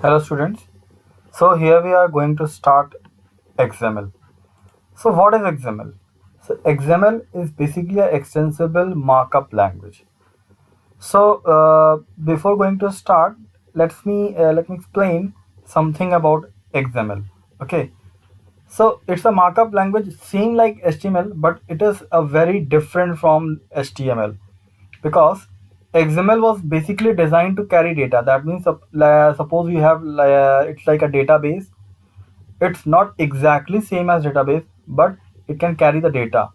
Hello students. So here we are going to start XML. So what is XML? So XML is basically an extensible markup language. So before going to start, let me explain something about XML. Okay. So it's a markup language same like HTML, but it is a very different from HTML because XML was basically designed to carry data. That means suppose we have it's like a database. It's not exactly same as database, but it can carry the data.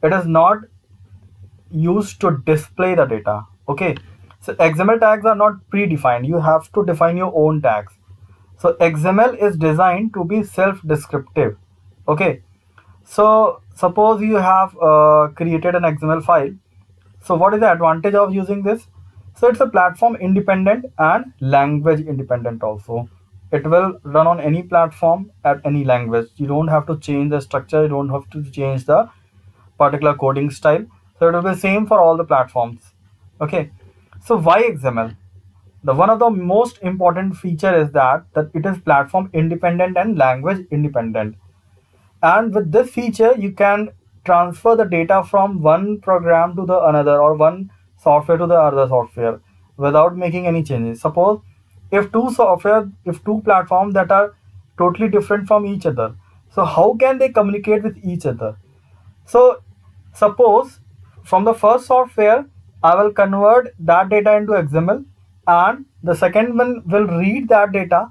It is not used to display the data. Okay, so XML tags are not predefined. You have to define your own tags. So XML is designed to be self-descriptive. Okay, so suppose you have created an XML file. So what is the advantage of using this? So it's a platform independent and language independent also. It will run on any platform at any language. You don't have to change the structure. You don't have to change the particular coding style. So it will be same for all the platforms. Okay. So why XML? The one of the most important feature is that it is platform independent and language independent. And with this feature you can transfer the data from one program to the another or one software to the other software without making any changes. Suppose if two platforms that are totally different from each other, so how can they communicate with each other? So suppose from the first software I will convert that data into XML, and the second one will read that data.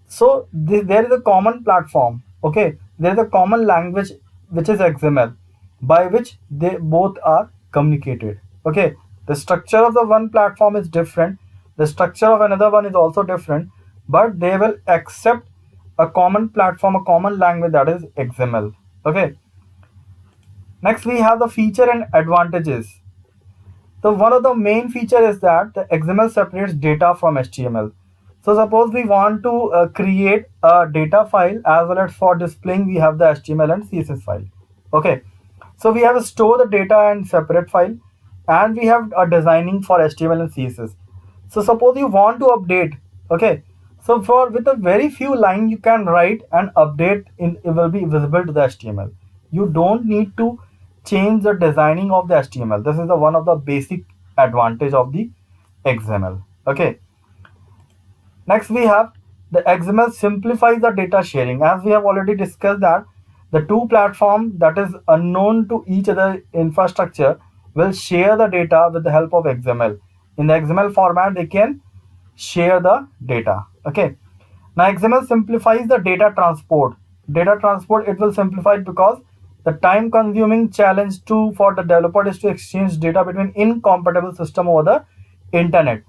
So there is a common platform. Okay, there is a common language which is XML, by which they both are communicated. Okay, the structure of the one platform is different, the structure of another one is also different, but they will accept a common platform, a common language, that is XML. Okay, next we have the feature and advantages. So one of the main feature is that the XML separates data from HTML. So suppose we want to create a data file, as well as for displaying we have the HTML and CSS file. Okay, so we have to store the data in separate file, and we have a designing for HTML and CSS. So suppose you want to update. Okay, so for with a very few line you can write and update in, it will be visible to the HTML. You don't need to change the designing of the HTML. This is the one of the basic advantage of the XML. Okay, next we have the XML simplifies the data sharing. As we have already discussed that the two platforms that is unknown to each other infrastructure will share the data with the help of XML. In the XML format they can share the data. Okay, now XML simplifies the data transport. Data transport, it will simplify it because the time consuming challenge to for the developer is to exchange data between incompatible system over the internet.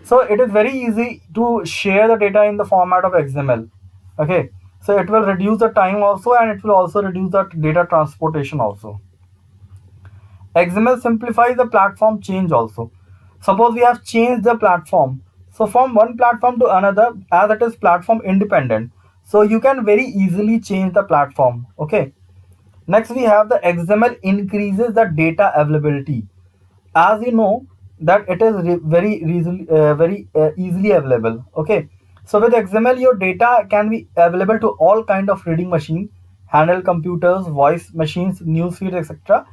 So it is very easy to share the data in the format of XML. Okay, so it will reduce the time also, and it will also reduce the data transportation also. XML simplifies the platform change also. Suppose we have changed the platform. So from one platform to another, as it is platform independent, so you can very easily change the platform. Okay. Next we have the XML increases the data availability. As you know that it is very easily available. Okay. So with XML your data can be available to all kind of reading machines, handle computers, voice machines, news feeds, etc.,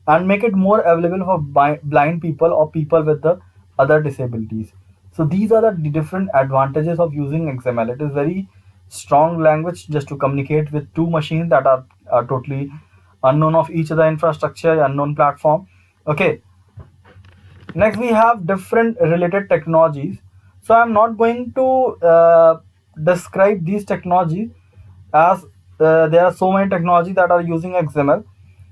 and make it more available for blind people or people with the other disabilities. So these are the different advantages of using XML. It is very strong language just to communicate with two machines that are totally unknown of each other infrastructure, unknown platform. Okay, next we have different related technologies. So I'm not going to describe these technologies, as there are so many technologies that are using XML.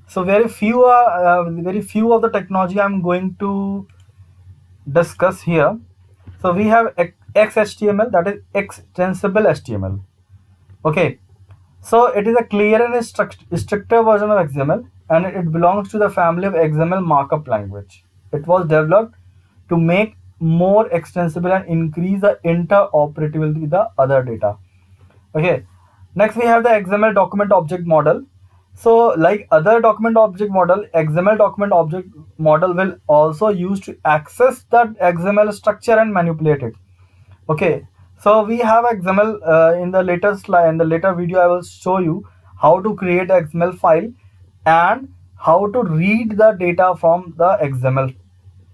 So very few of the technology I'm going to discuss here. So we have XHTML, that is extensible HTML. Okay, so it is a clear and stricter version of XML, and it belongs to the family of XML markup language. It was developed to make more extensible and increase the interoperability with the other data. Okay, next we have the XML document object model. So like other document object model, XML document object model will also use to access that XML structure and manipulate it. Okay, So we have XML in the later slide. In the later video, I will show you how to create a XML file and how to read the data from the XML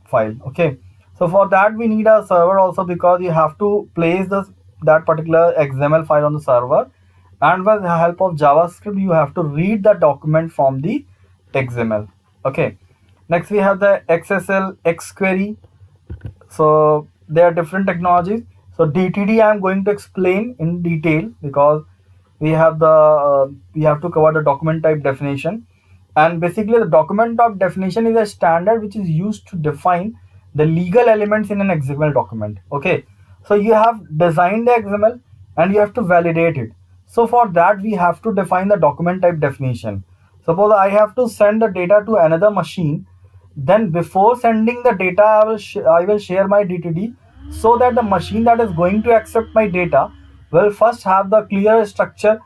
file. Okay, so for that we need a server also, because you have to place that particular XML file on the server, and with the help of JavaScript you have to read the document from the XML. Okay, next we have the XSL XQuery. So there are different technologies. So DTD I am going to explain in detail, because we have to cover the document type definition. And basically the document type definition is a standard which is used to define the legal elements in an XML document. Okay, so you have designed the XML and you have to validate it. So for that we have to define the document type definition. Suppose I have to send the data to another machine, then before sending the data I will share my DTD, so that the machine that is going to accept my data will first have the clear structure,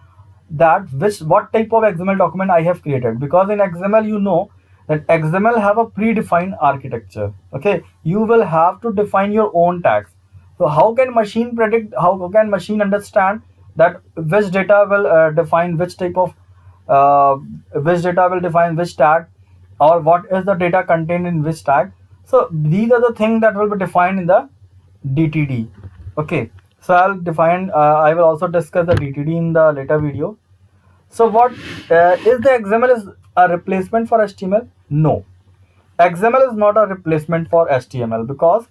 that which what type of XML document I have created. Because in XML you know that XML have a predefined architecture. Okay, you will have to define your own tags. So how can machine predict, how can machine understand that which data will define which type of which data will define which tag, or what is the data contained in which tag? So these are the things that will be defined in the DTD. Okay, so I will also discuss the DTD in the later video. So what is the XML is a replacement for HTML? No, XML is not a replacement for HTML, because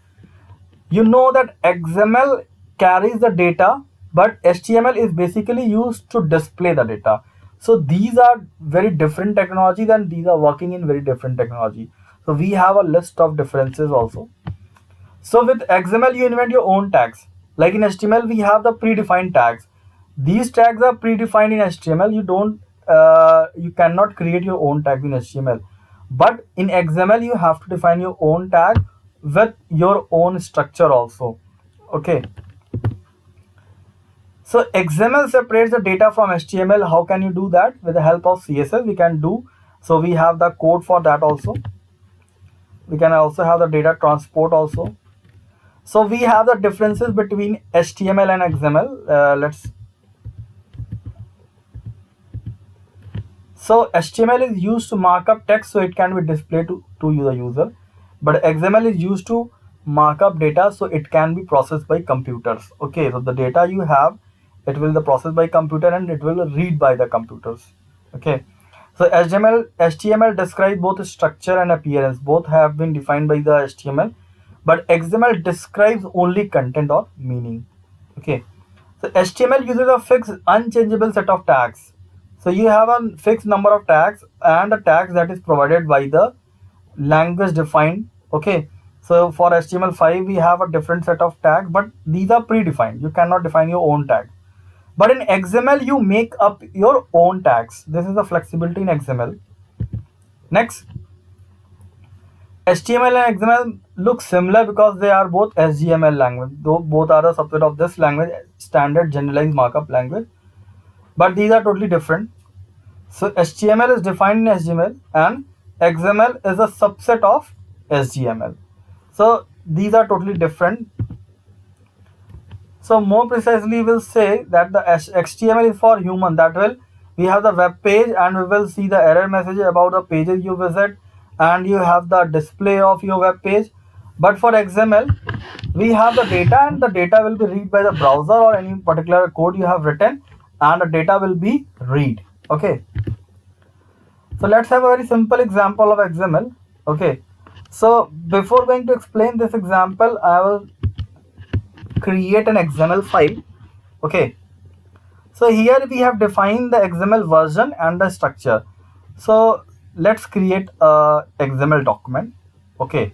you know that XML carries the data, but HTML is basically used to display the data. So these are very different technologies, and these are working in very different technology. So we have a list of differences also. So with XML you invent your own tags. Like in HTML we have the predefined tags. These tags are predefined in HTML. You cannot create your own tags in HTML. But in XML you have to define your own tag with your own structure also. Okay. So XML separates the data from HTML. How can you do that? With the help of CSS we can do. So we have the code for that also. We can also have the data transport also. So we have the differences between HTML and XML. So HTML is used to mark up text so it can be displayed to the user, but XML is used to mark up data so it can be processed by computers. Okay, so the data you have, it will be processed by computer and it will read by the computers. Okay, so HTML describes both structure and appearance. Both have been defined by the HTML, but XML describes only content or meaning. Okay, so HTML uses a fixed unchangeable set of tags. So you have a fixed number of tags, and the tags that is provided by the language defined. Okay, so for HTML5 we have a different set of tags, but these are predefined. You cannot define your own tag. But in XML you make up your own tags. This is the flexibility in XML. Next, HTML and XML look similar because they are both SGML language. Though both are the subset of this language, standard generalized markup language, but these are totally different. So HTML is defined in HTML and XML is a subset of SGML. So these are totally different. So more precisely we'll say that the HTML is for human. That will, we have the web page and we will see the error message about the pages you visit, and you have the display of your web page. But for XML we have the data, and the data will be read by the browser or any particular code you have written, and the data will be read. Okay, so let's have a very simple example of XML. Okay, so before going to explain this example, I will create an XML file. Okay, so here we have defined the XML version and the structure. So let's create a XML document. Okay,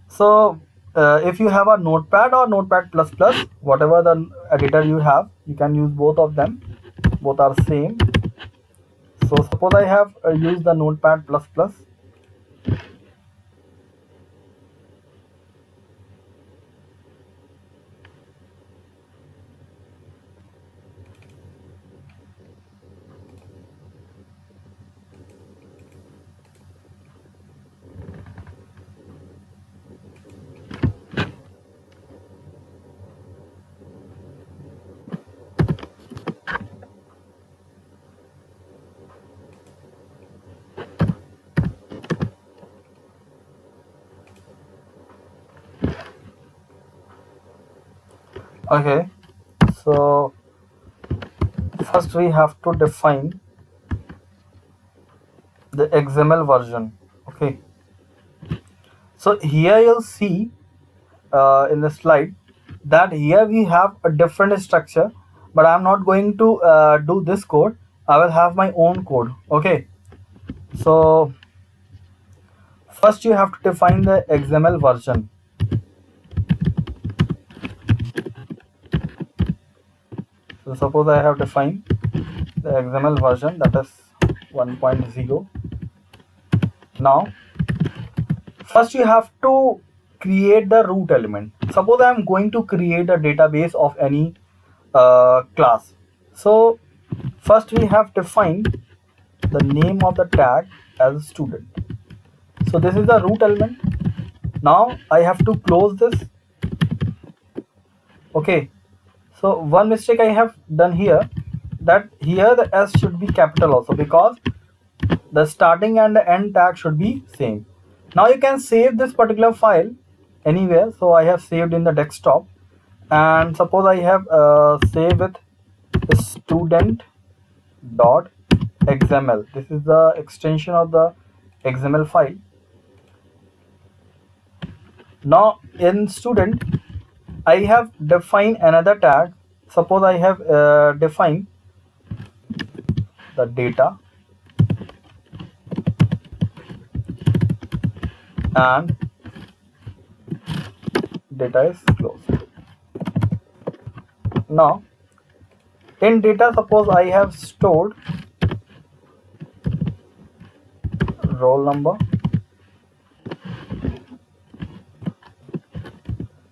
so if you have a notepad or notepad plus plus, whatever the editor you have, you can use both of them. Both are same. So suppose I have used the notepad plus plus. Okay, so first we have to define the XML version. Okay, so here you'll see in the slide that here we have a different structure, but I'm not going to do this code. I will have my own code. Okay, so first you have to define the XML version. So suppose I have defined the XML version, that is 1.0. Now first you have to create the root element. Suppose I am going to create a database of any class. So first we have defined the name of the tag as student. So this is the root element. Now I have to close this. Okay, so one mistake I have done here, that here the S should be capital also, because the starting and the end tag should be same. Now you can save this particular file anywhere. So I have saved in the desktop, and suppose I have saved with student.xml. This is the extension of the XML file. Now in student I have defined another tag. Suppose I have defined the data and data is closed. Now in data, suppose I have stored roll number.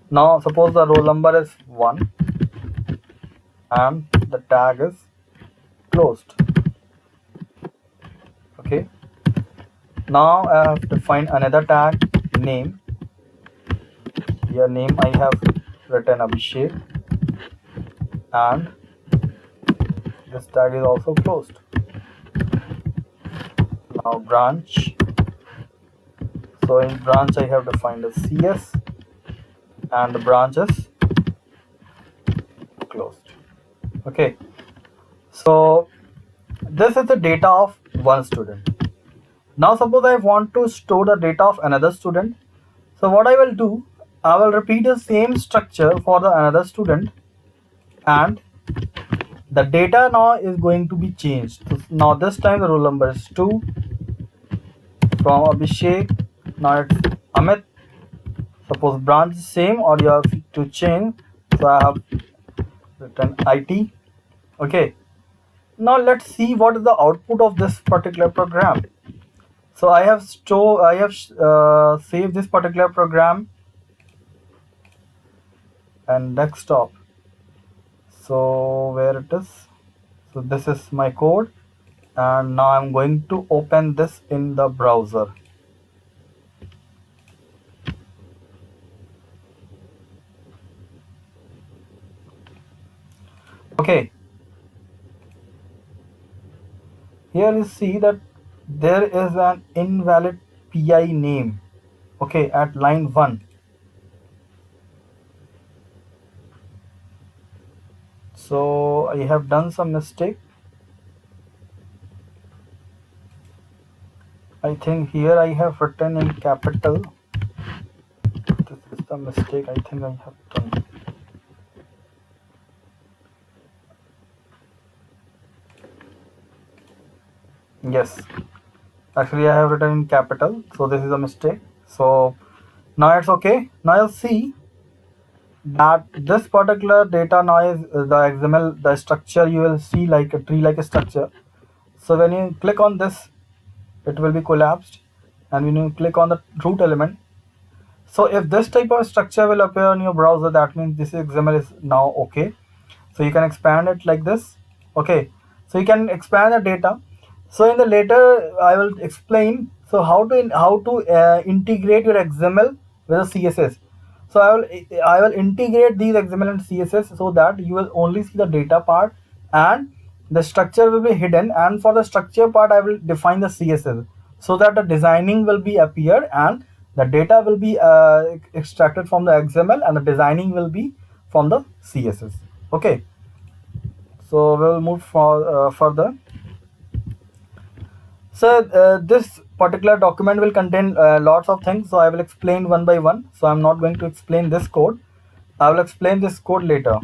Now suppose the roll number is 1 and the tag is closed. Okay, now I have to find another tag, name. Here name I have written Abhishek, and this tag is also closed. Now branch. So in branch I have defined a CS, and the branch is closed. Okay, so this is the data of one student. Now suppose I want to store the data of another student. So what I will do, I will repeat the same structure for the another student, and the data now is going to be changed. So now this time the roll number is 2 from Abhishek. Now it's Amit. Suppose branch is same, or you have to change. So I have written IT. Okay, now let's see what is the output of this particular program. So I have saved this particular program and desktop. So where it is? So this is my code, and now I'm going to open this in the browser. Okay, here you see that there is an invalid PI name. Okay, at line 1. So I have done some mistake. I think here I have written in capital. This is the mistake I think I have done. Yes, actually I have written in capital, so this is a mistake. So now it's okay. Now you'll see that this particular data now is the XML, the structure you will see like a tree like a structure. So when you click on this, it will be collapsed, and when you click on the root element, so if this type of structure will appear in your browser, that means this XML is now okay. So you can expand it like this. Okay, so you can expand the data. So in the later I will explain so how to integrate your XML with a CSS. So I will integrate these XML and CSS so that you will only see the data part, and the structure will be hidden, and for the structure part I will define the CSS so that the designing will be appeared, and the data will be extracted from the XML, and the designing will be from the CSS. Okay, so we'll move further. So this particular document will contain lots of things, so I will explain one by one. So I'm not going to explain this code. I will explain this code later.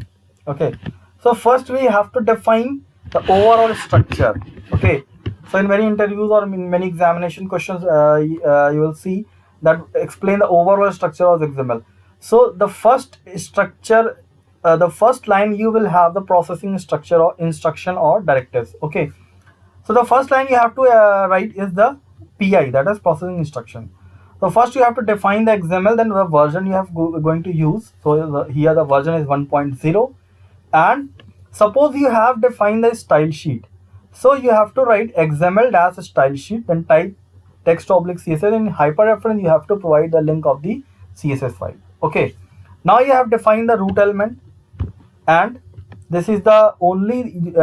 Okay, so first we have to define the overall structure. Okay, so in many interviews or in many examination questions, you will see that explain the overall structure of XML. So the first structure, the first line, you will have the processing structure or instruction or directives. Okay, so the first line you have to write is the PI, that is processing instruction. So first you have to define the XML, then the version you have going to use. So here the version is 1.0, and suppose you have defined the style sheet. So you have to write XML dash style sheet, then type text oblique CSS. In hyperreference you have to provide the link of the CSS file. Okay, now you have defined the root element, and this is the only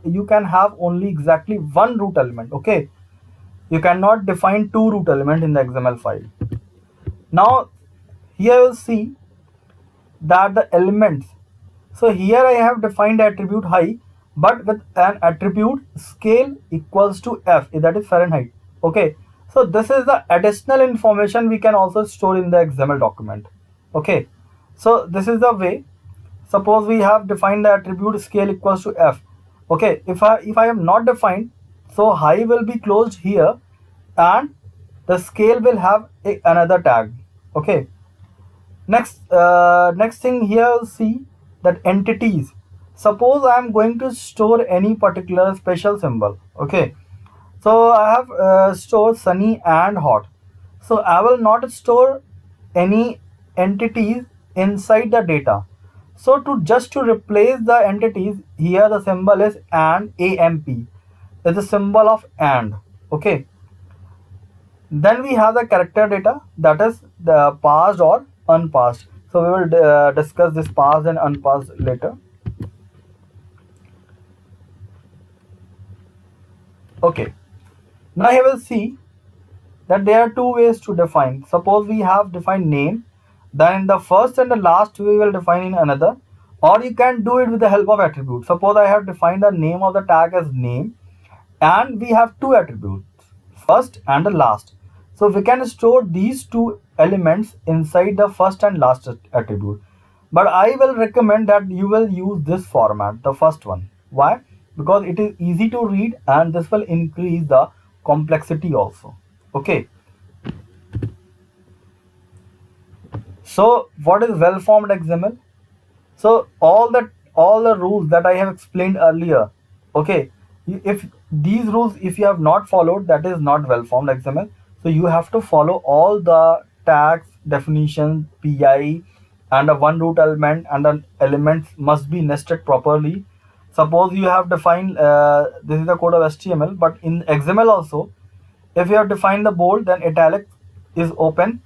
you can have only exactly one root element. Okay, you cannot define two root element in the XML file. Now here you'll see that the elements, so here I have defined attribute high, but with an attribute scale equals to F, that is Fahrenheit. Okay, so this is the additional information we can also store in the XML document. Okay, so this is the way. Suppose we have defined the attribute scale equals to F. Okay, if I have not defined, so high will be closed here, and the scale will have another tag. Okay, next thing here, see that entities. Suppose I am going to store any particular special symbol. Okay, so I have stored sunny and hot, so I will not store any entities inside the data. So to replace the entities, here the symbol is AMP, is the symbol of and. Okay, then we have the character data, that is the parsed or unparsed. So we will discuss this parsed and unparsed later. Okay, now you will see that there are two ways to define. Suppose we have defined name, then in the first and the last we will define in another, or you can do it with the help of attribute. Suppose I have defined the name of the tag as name, and we have two attributes, first and the last. So we can store these two elements inside the first and last attribute. But I will recommend that you will use this format, the first one. Why? Because it is easy to read, and this will increase the complexity also. Okay, so what is well formed XML? So all the rules that I have explained earlier, okay, if these rules, if you have not followed, that is not well formed XML. So you have to follow all the tags, definitions, PI, and a one root element, and the elements must be nested properly. Suppose you have defined this is the code of HTML, but in XML also, if you have defined the bold, then italic is open.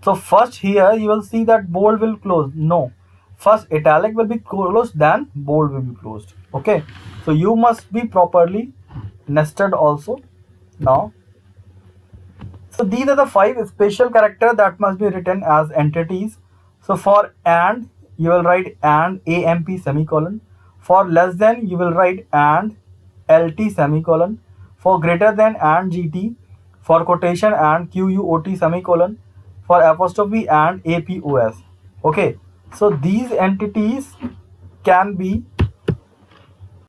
So first here you will see that bold will close. No, first italic will be closed, then bold will be closed. Okay, so you must be properly nested also. Now, so these are the 5 special characters that must be written as entities. So for and, you will write and AMP semicolon. For less than, you will write and LT semicolon. For greater than, and GT. For quotation, and QUOT semicolon. For apostrophe, and APOS. Okay, so these entities can be